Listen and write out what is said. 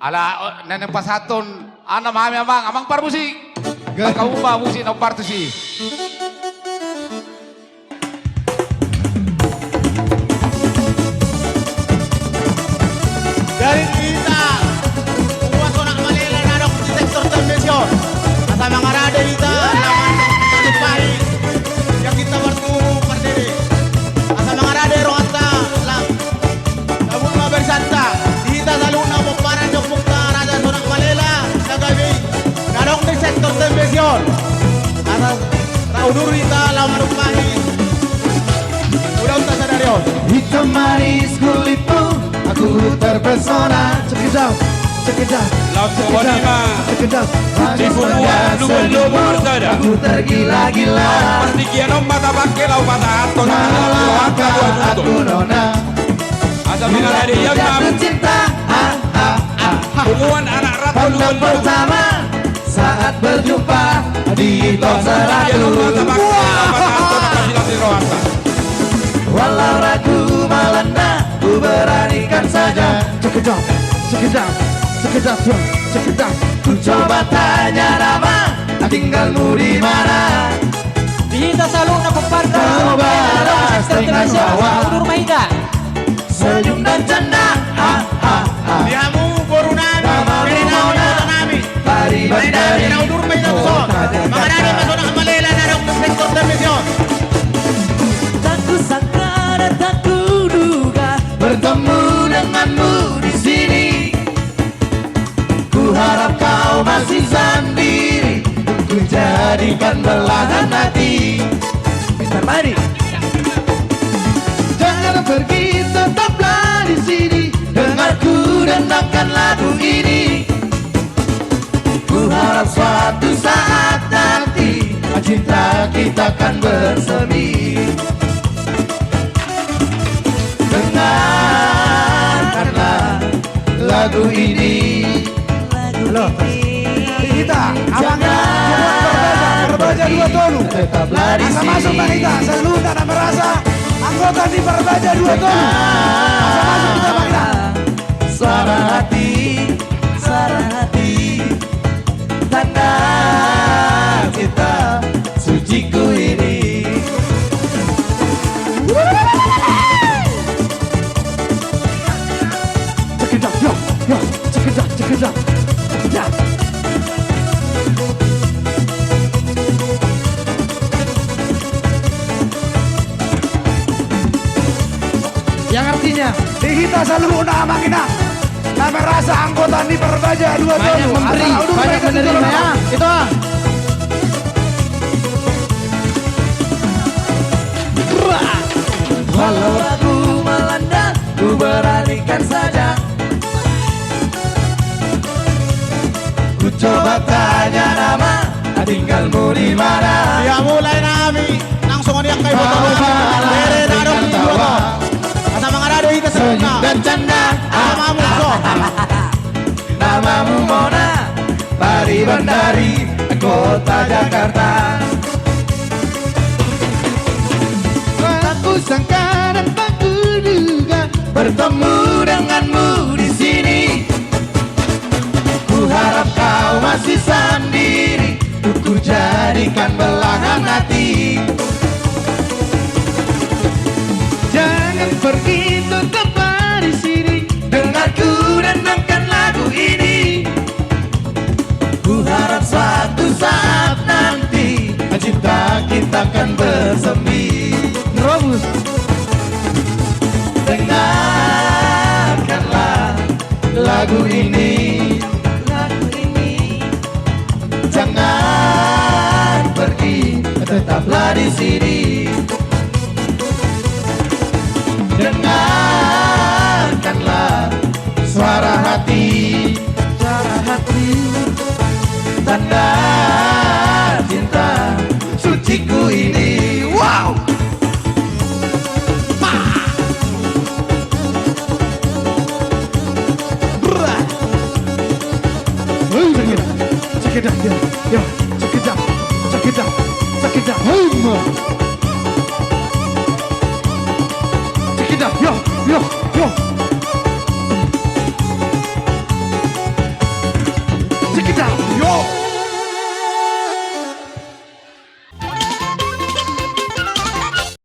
Ala nenek pasatun ana mami amang par musik. Kau ubah musik no partu sih. Dari kita Puas orang Malela narok di sektor television Asa mangarade kita lawan Tupai yang kita bertemu perdiri Asa mangarade roata lang Tabung bersanta kita selalu nama para jokmukta raja orang Malela nagabi narok di sektor television Asa raudur kita lawan Tupai udah tak sadar yo Hitam manis kulitmu, aku terpesona. Sekedap, sekedap, Laut Sekonima sekedap. Cipunuan lumur-lumur sada Aku tergila-gila. Pertikian mata pakai lau mata aton Kalau Angka buat aku tutup nona, Asa minal ada yang jatuh cinta. Hubungan anak ratu Pandang pertama saat berjumpa di tol Pertikian mata Seratu. pakai lau mata aton Angka silat di rohasa Walau ragu melanda, ku beranikan saja. Sekedap, sekedap, sekedap, sekedap. Ku coba tanya nama, tinggalmu di mana? Dihita selalu na pemparta Kau balas dengan tawa, Udur Mahida senyum dan canda. Ha ha ha. Diamu Borunami, Namamu Perinami, Mona. Botonami. Pari Dari bandari, Raudur may nagson. Mangarani masona ang Malela na ng sektor television. tak ku sangka dan tak ku duga bertemu denganmu di sini. Ku harap kau masih sendiri, ku jadikan belahan hati. Mister Mari, jangan pergi, tetaplah di sini. Dengarku denangkan lagu ini. Ku harap suatu saat nanti cinta kita akan bersemi. Dengarkanlah lagu ini. Halo, Kita, abangnya Perbaja 2 Tolu. tetaplah di Masa sini. masuk Bang Ita, selalu tak ada merasa anggota di Perbaja 2 Tolu. Masa masuk kita Bang Ita. Suara hati, suara hati, tanda cinta suciku ini. Cekedak, yo, yo, cekedak, cekedak, cekedak. Yang artinya Dihita selalu nama kita. Tak merasa anggota di Perbaja 2 Tolu. Banyak memberi, banyak menerima ya. Itu ah. Walau aku melanda, ku beranikan saja. Ku coba tanya nama, tinggalmu di mana? Ya mulai nami langsung dia kay Kau Botonami. balas Dere dengan narok di tawa, Boto. Asa mangarado Hita senyum sa dan canda. Namamu so. Namamu Mona, Pari Bandari, kota Jakarta. Tak ku sangka dan tak ku duga bertemu denganmu di sini. Ku harap kau masih sendiri, ku jadikan belahan hati. Jangan pergi, tetaplah di sini. Dengarku denangkan lagu ini. Ku harap suatu saat nanti cinta kita akan bersemi. Robus, dengarkanlah lagu ini. Lagu ini. Jangan pergi, tetaplah di sini. Dengarkanlah suara hati, suara hati, tanda cinta suciku ini. Wow. Cekedak, yo, yo, cekedak, cekedak, cekedak,